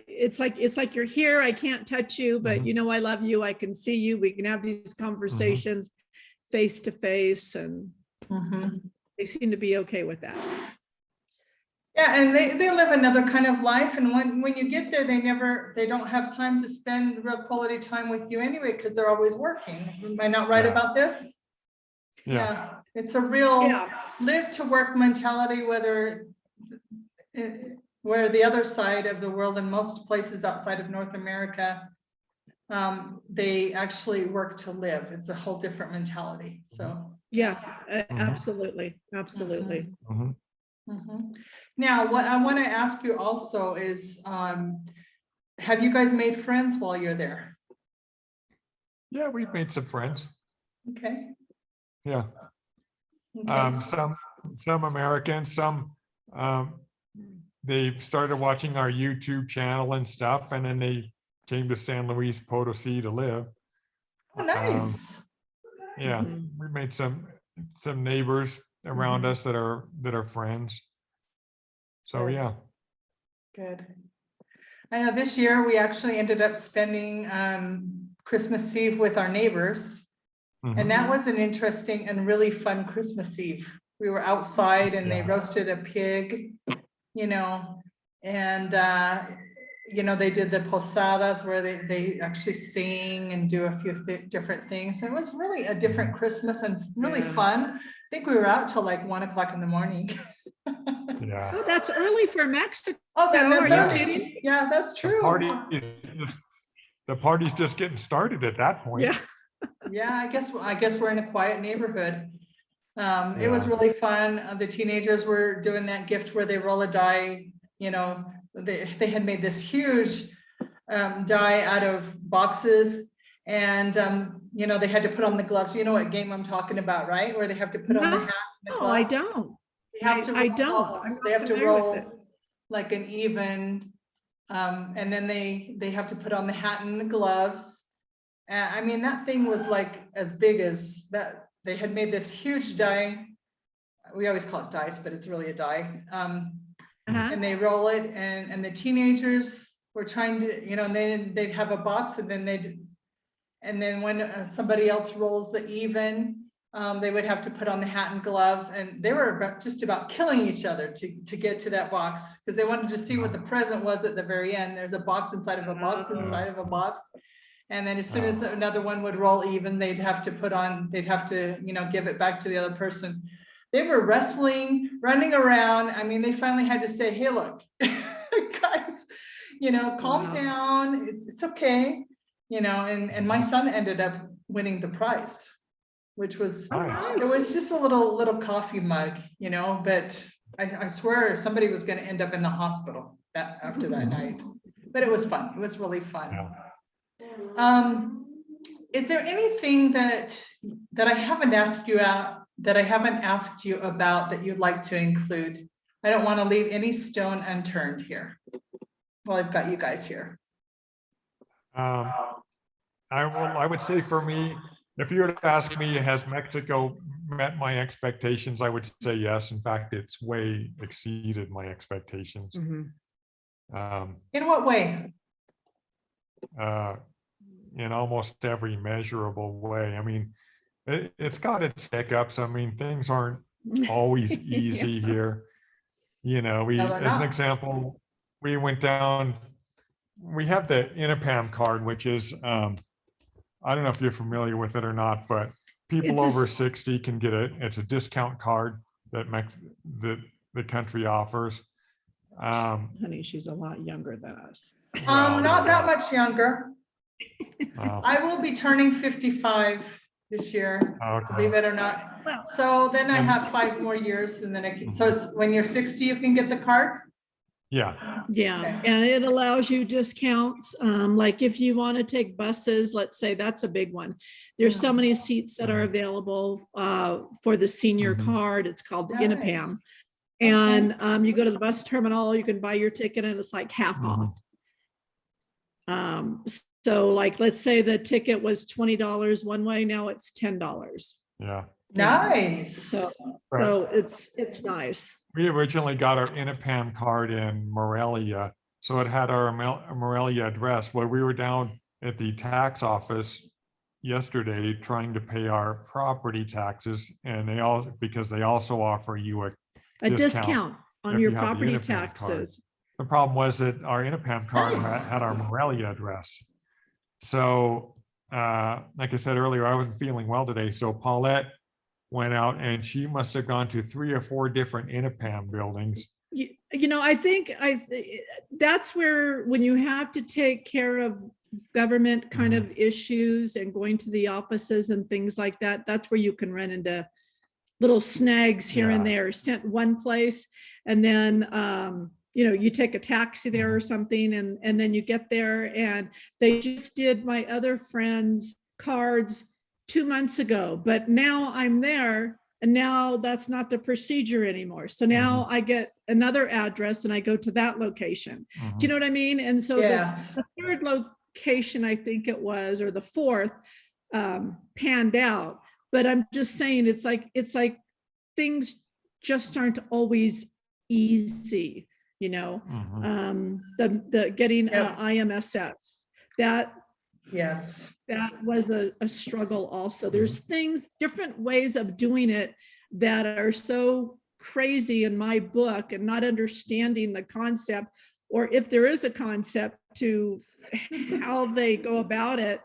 it's like you're here, I can't touch you, but Mhm. I love you, I can see you, we can have these conversations face to face, and Mhm. they seem to be okay with that. Yeah, and they live another kind of life. And when you get there, they don't have time to spend real quality time with you anyway, because they're always working. Am I not right Yeah. about this? Yeah. It's a real Yeah, live to work mentality, where the other side of the world, in most places outside of North America, they actually work to live. It's a whole different mentality. So yeah, absolutely, absolutely. Mhm. mhm. Now, what I want to ask you also is, have you guys made friends while you're there? Yeah, we've made some friends. Okay. Yeah. Okay. Some Americans, some they started watching our YouTube channel and stuff, and then they came to San Luis Potosi to live. Oh, nice. Yeah, Mhm. we made some neighbors around us that are friends. So Good. yeah. Good. I know this year we actually ended up spending Christmas Eve with our neighbors. And that was an interesting and really fun Christmas Eve. We were outside and they Yeah. roasted a pig, and they did the posadas where they actually sing and do a few different things. And it was really a different Christmas and really Yeah. fun. I think we were out till like 1 o'clock in the morning. Yeah. Oh, that's early for Mexico. Oh, Are that's you early. kidding? Yeah, that's The true. party's just getting started at that point. Yeah. Yeah, I guess we're in a quiet neighborhood. It was Yeah. really fun. The teenagers were doing that gift where they roll a die. They had made this huge die out of boxes, and they had to put on the gloves. You know what game I'm talking about, right? Where they have to put on the hat and the No, I gloves. don't. They have to I roll don't. doubles. I'm They not have to familiar with it. roll like an even, and then they have to put on the hat and the gloves. I mean, that thing was like as big as that. They had made this huge die. We always call it dice, but it's really a die. And they roll it, and the teenagers were trying to, and then they'd have a box, and then when somebody else rolls the even, they would have to put on the hat and gloves, and they were just about killing each other to get to that box, because they wanted to see what the present was at the very end. There's a box inside of a box inside of a box. And then as soon as another one would roll even, they'd have to, you know, give it back to the other person. They were wrestling, running around. I mean, they finally had to say, hey, look, guys, you know, calm down. It's okay. You know, and my son ended up winning the prize, which was, it was just a little coffee mug, you know, but I swear somebody was going to end up in the hospital after that night, but it was fun. It was really fun. Is there anything that I haven't asked you about that you'd like to include? I don't want to leave any stone unturned here. Well, I've got you guys here. I would say for me, if you were to ask me, has Mexico met my expectations? I would say yes. In fact, it's way exceeded my expectations. Mhm. In what way? In almost every measurable way. I mean, it's got its hiccups. I mean, things aren't always easy here. You know, as an example, we went down, we have the INAPAM card, which is, I don't know if you're familiar with it or not, but people over 60 can get it's a discount card that the country offers. Honey, she's a lot younger than us. Not that much younger. I will be turning 55 this year, believe it or not. So then I have 5 more years, and then so when you're 60, you can get the card. Yeah. Yeah, and it allows you discounts. Like if you want to take buses, let's say that's a big one. There's so many seats that are available for the senior card. It's called the INAPAM. And you go to the bus terminal, you can buy your ticket and it's like half off. So like, let's say the ticket was $20 one way, now it's $10. Yeah. Nice. So it's nice. We originally got our INAPAM card in Morelia, so it had our Morelia address. Well, we were down at the tax office yesterday trying to pay our property taxes, and because they also offer you a discount on your property taxes. The problem was that our INAPAM card had our Morelia address. So, like I said earlier, I wasn't feeling well today, so Paulette went out and she must have gone to 3 or 4 different INAPAM buildings. You know, I think that's where, when you have to take care of government kind of issues and going to the offices and things like that, that's where you can run into little snags here and there. Sent one place, and then you know, you take a taxi there or something, and then you get there, and they just did my other friend's cards 2 months ago, but now I'm there, and now that's not the procedure anymore. So now I get another address and I go to that location. Do you know what I mean? And so the 3rd location, I think it was, or the 4th, panned out. But I'm just saying, it's like things just aren't always easy, you know. The getting IMSS, that was a struggle also. There's different ways of doing it that are so crazy in my book, and not understanding the concept, or if there is a concept to how they go about it.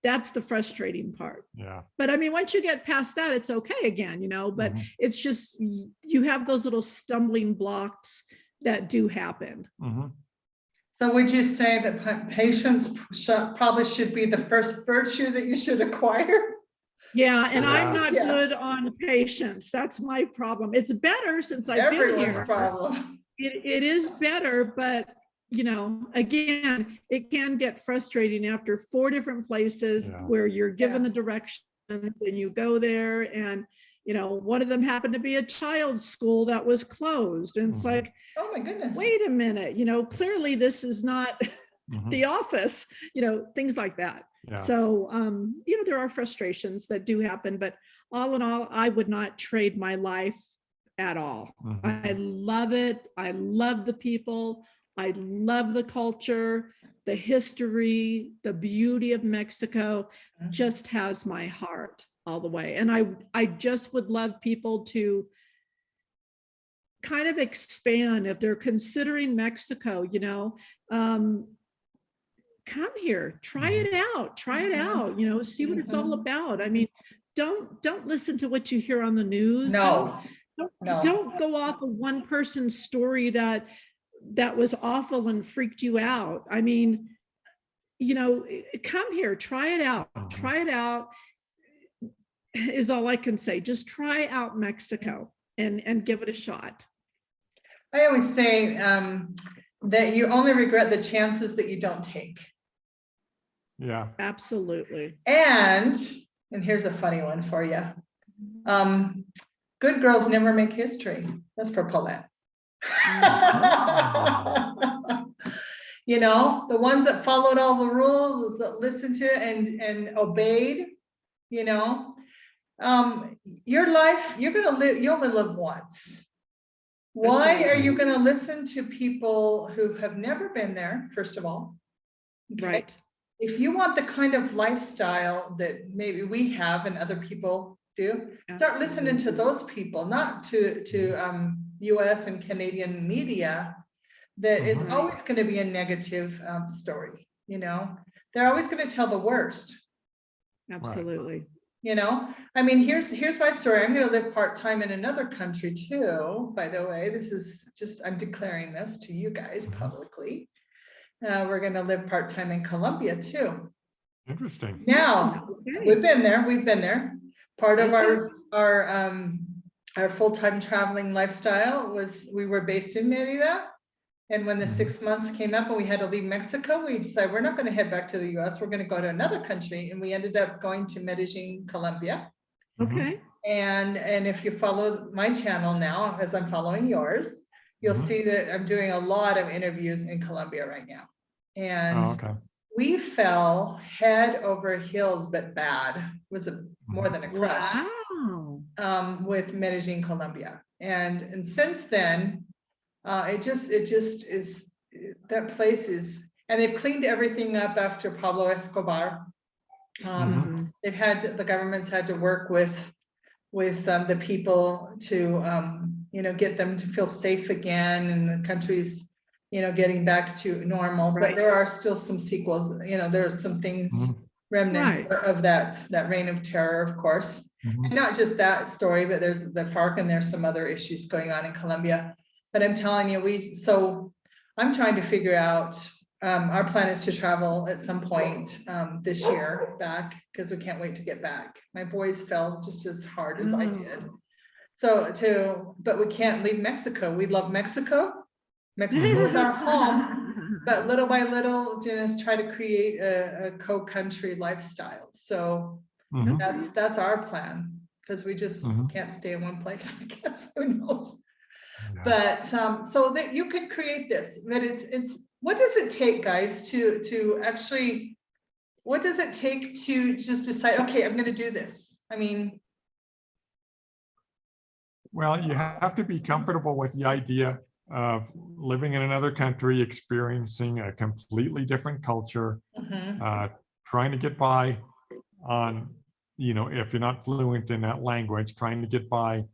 That's the frustrating part. Yeah. But I mean, once you get past that, it's okay again, you know, but it's just, you have those little stumbling blocks that do happen. So would you say that patience probably should be the first virtue that you should acquire? Yeah, and I'm not good on patience. That's my problem. It's better since I've been here. Everyone's problem. It is better, but you know, again, it can get frustrating after 4 different places where you're given the directions and you go there, and you know, one of them happened to be a child's school that was closed, and it's like, oh my goodness, wait a minute, you know, clearly this is not the office, you know, things like that. So you know, there are frustrations that do happen, but all in all, I would not trade my life at all. I love it. I love the people. I love the culture, the history, the beauty of Mexico just has my heart all the way. And I just would love people to kind of expand if they're considering Mexico, you know, come here, try it out, see what it's all about. I mean, don't listen to what you hear on the news. No, Don't go off of one person's story that was awful and freaked you out. I mean, come here, try it out. Try it out is all I can say. Just try out Mexico and give it a shot. I always say that you only regret the chances that you don't take. Yeah, absolutely. And here's a funny one for you. Good girls never make history. That's for Paulette. The ones that followed all the rules, that listened to and obeyed, your life, you're gonna live, you only live once. Why are you gonna listen to people who have never been there, first of all? Okay. Right. If you want the kind of lifestyle that maybe we have and other people do, start listening to those people, not to US and Canadian media that is always going to be a negative story. They're always going to tell the worst. Absolutely. I mean, here's my story. I'm going to live part-time in another country too, by the way. This is just, I'm declaring this to you guys publicly. We're going to live part-time in Colombia too. Interesting. Now, we've been there. Part of our full-time traveling lifestyle was we were based in Merida. And when the 6 months came up and we had to leave Mexico, we decided we're not going to head back to the US. We're going to go to another country. And we ended up going to Medellin, Colombia. Okay. And if you follow my channel now, as I'm following yours, you'll see that I'm doing a lot of interviews in Colombia right now. And we fell head over heels, but bad. It was more than a crush. Wow. With Medellin, Colombia. And since then, it just is, that place is, and they've cleaned everything up after Pablo Escobar. The government's had to work with the people to, get them to feel safe again, and the country's, getting back to normal, but there are still some sequels, there are some things, remnants of that reign of terror, of course. And not just that story, but there's the FARC and there's some other issues going on in Colombia. But I'm telling you, so I'm trying to figure out, our plan is to travel at some point this year back, because we can't wait to get back. My boys fell just as hard as I did. But we can't leave Mexico. We love Mexico. Mexico is our home, but little by little, just try to create a co-country lifestyle. So that's our plan, because we just can't stay in one place. I guess, who knows? But so that you can create this, but it's what does it take, guys, to actually, what does it take to just decide, okay, I'm going to do this? I mean, well, you have to be comfortable with the idea of living in another country, experiencing a completely different culture, trying to get by on, if you're not fluent in that language, trying to get by,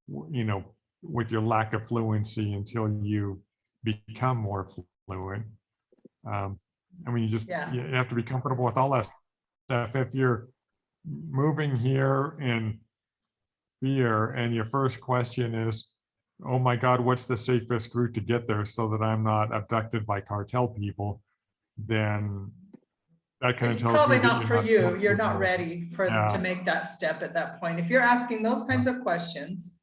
with your lack of fluency until you become more fluent. I mean, you have to be comfortable with all that stuff. If you're moving here in fear and your first question is, oh my God, what's the safest route to get there so that I'm not abducted by cartel people, then that kind of tells probably me that not for you. You're not ready to make that step at that point. If you're asking those kinds of questions,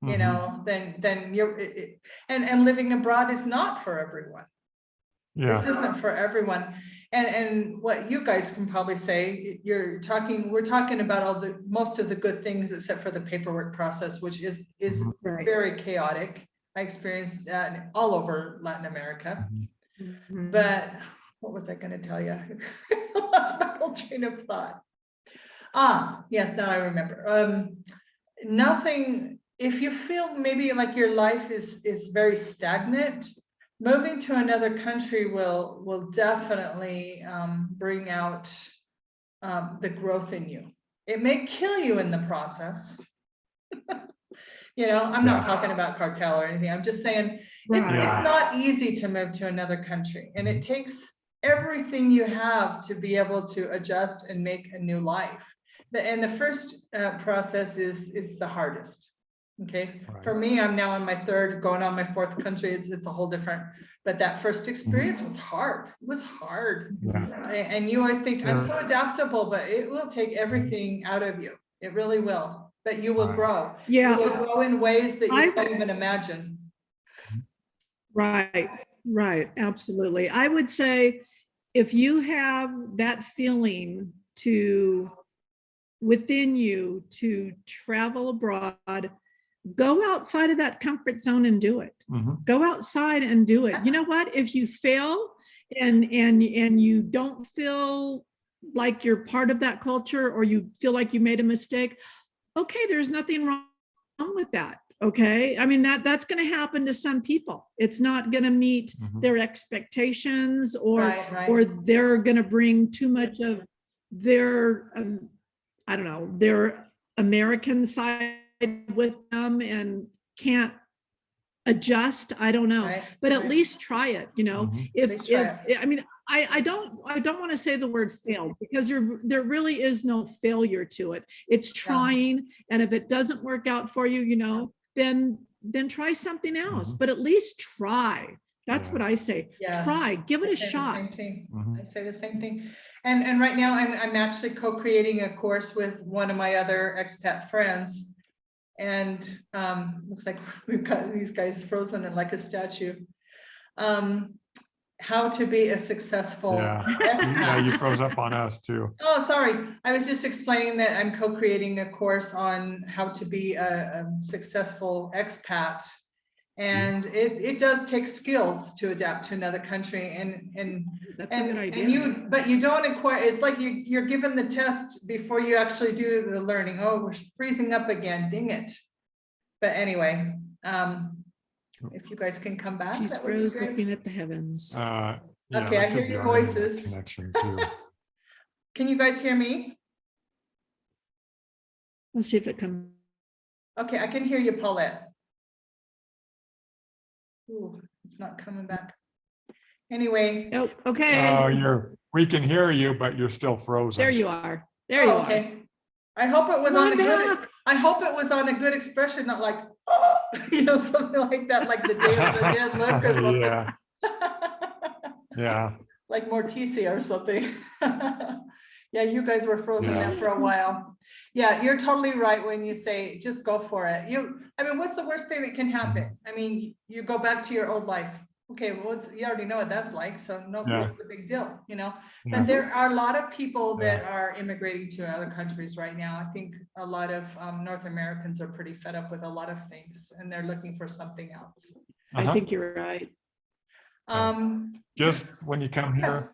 then you're, and living abroad is not for everyone. This isn't for everyone. And what you guys can probably say, we're talking about most of the good things, except for the paperwork process, which is very chaotic. I experienced that all over Latin America. But what was I going to tell you? I lost my whole train of thought. Yes, now I remember. Nothing. If you feel maybe like your life is very stagnant, moving to another country will definitely bring out the growth in you. It may kill you in the process. I'm not talking about cartel or anything. I'm just saying it's not easy to move to another country, and it takes everything you have to be able to adjust and make a new life. And the first process is the hardest. Okay, Right. for me, I'm now in my third, going on my fourth country. It's a whole different, but that first experience was hard. It was hard. Yeah. And you always think, I'm Yeah. so adaptable, but it will take everything out of you. It really will, but you will Right. grow. Yeah. You will grow in ways that you I- can't even imagine. Right, right, absolutely. I would say if you have that feeling within you to travel abroad, go outside of that comfort zone and do it. Mhm. Go outside and do it. You know what? If you fail and you don't feel like you're part of that culture, or you feel like you made a mistake, okay, there's nothing wrong with that. Okay. I mean, that's going to happen to some people. It's not going to meet Mhm. their expectations, or Right. or they're going to bring too much of their I don't know, their American side with them and can't adjust. I don't know, Right, but at right. least try it. Mhm. least try I mean, I don't want to say the word failed, because there really is no failure to it. It's trying, and if it doesn't work out for you, then try something else. Mhm. But at least try. That's Yeah. what I say. Yes. Try, give it I a say the shot. same thing. Mhm. I say the same thing. And right now I'm actually co-creating a course with one of my other expat friends. And looks like we've got these guys frozen in like a statue. How to be a successful Yeah. expat. Yeah, you froze up on us too. Oh, sorry. I was just explaining that I'm co-creating a course on how to be a successful expat. And it does take skills to adapt to another country, That's a good idea. but you don't acquire, it's like you're given the test before you actually do the learning. Oh, we're freezing up again, dang it. But anyway, if you guys can come back, She's that would be froze great. looking at the heavens. Yeah, Okay, that I could hear be your our internet voices. Connection too. Can you guys hear me? Let's see if it comes. Okay, I can hear you, Paulette. Ooh, it's not coming back. Anyway. Oh, okay. Oh, we can hear you, but you're still frozen. There you are. There you are. Okay. I hope it was Come on a on good, back. I hope it was on a good expression, not like, oh, something like that, like the dead look or something. Yeah. Yeah. Like Morticia or something. Yeah, you guys were frozen there for a while. Yeah, you're totally right when you say just go for it. I mean, what's the worst thing that can happen? I mean, you go back to your old life. Okay, well, you already know what that's like, so no, what's the big deal, Yeah. But there are a lot of people that are immigrating to other countries right now. I think a lot of North Americans are pretty fed up with a lot of things, and they're looking for something else. I think you're right. Just when you come here,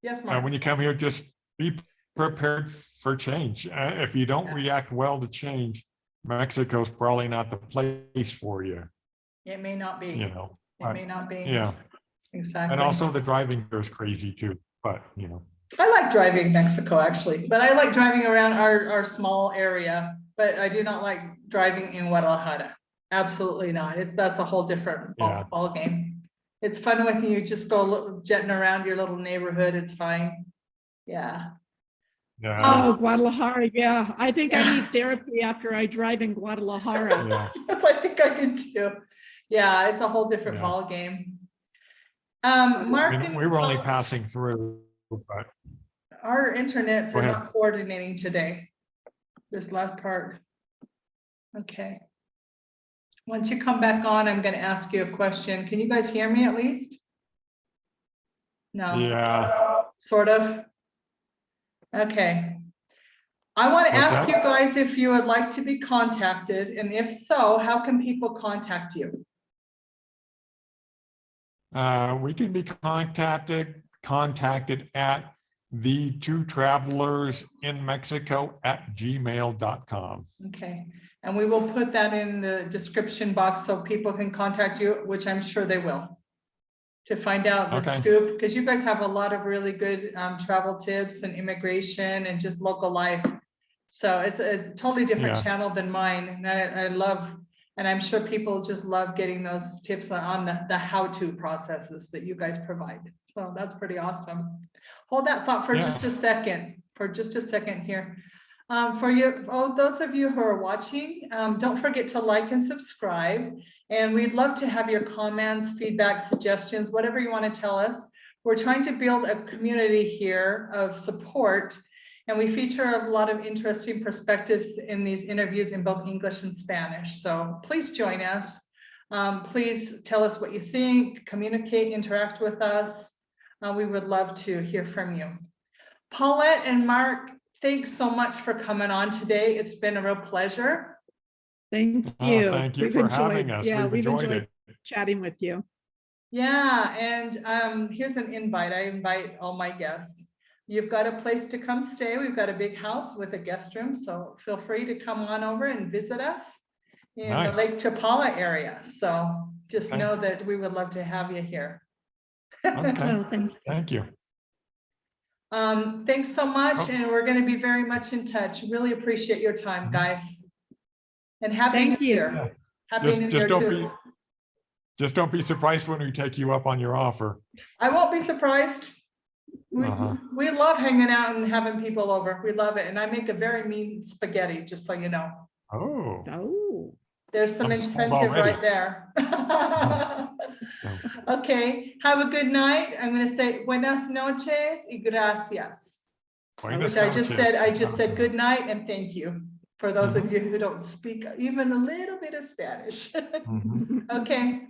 yes, Mark. when you come here, just be prepared for change. If you don't react well to change, Mexico's probably not the place for you. It may not be. You know. It may not be. Yeah. Exactly. And also the driving here is crazy too, but I like driving Mexico actually, but I like driving around our small area, but I do not like driving in Guadalajara. Absolutely not. That's a whole different ball game. It's fun when you just go jetting around your little neighborhood. It's fine. Yeah. Oh, Guadalajara. Yeah. I think I need therapy after I drive in Guadalajara. Yes, I think I did too. Yeah, it's a whole different ball game. Mark, we were only passing through, but our internets are not coordinating today. This last part. Okay. Once you come back on, I'm going to ask you a question. Can you guys hear me at least? No. Yeah. Sort of. Okay. I want to ask you guys if you would like to be contacted, and if so, how can people contact you? We can be contacted at the2travelersinmexico@gmail.com. Okay, and we will put that in the description box so people can contact you, which I'm sure they will, to find out the scoop, because you guys have a lot of really good travel tips and immigration and just local life. So it's a totally different channel than mine, and I love And I'm sure people just love getting those tips on the how-to processes that you guys provide. So that's pretty awesome. Hold that thought for just a second, here. Those of you who are watching, don't forget to like and subscribe. And we'd love to have your comments, feedback, suggestions, whatever you want to tell us. We're trying to build a community here of support, and we feature a lot of interesting perspectives in these interviews in both English and Spanish. So please join us. Please tell us what you think, communicate, interact with us. We would love to hear from you. Paulette and Mark, thanks so much for coming on today. It's been a real pleasure. Thank you. Thank you for having us. Yeah, We've enjoyed it. chatting with you. Yeah, and here's an invite. I invite all my guests. You've got a place to come stay. We've got a big house with a guest room, so feel free to come on over and visit us in the Lake Chapala area. So just know that we would love to have you here. Okay. Thank you. Thanks so much, and we're going to be very much in touch. Really appreciate your time, guys. And happy New Year. Happy New Year too. Just don't be surprised when we take you up on your offer. I won't be surprised. We love hanging out and having people over. We love it. And I make a very mean spaghetti, just so you know. Oh. There's some incentive right there. Okay. Have a good night. I'm going to say buenas noches y gracias. Which I just said good night and thank you for those of you who don't speak even a little bit of Spanish. Okay.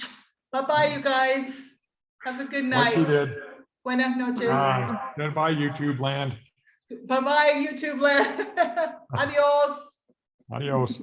Bye-bye, you guys. Have a good night. What you did. Buenas noches. Goodbye, YouTube land. Bye-bye, YouTube land. Adios. Adios.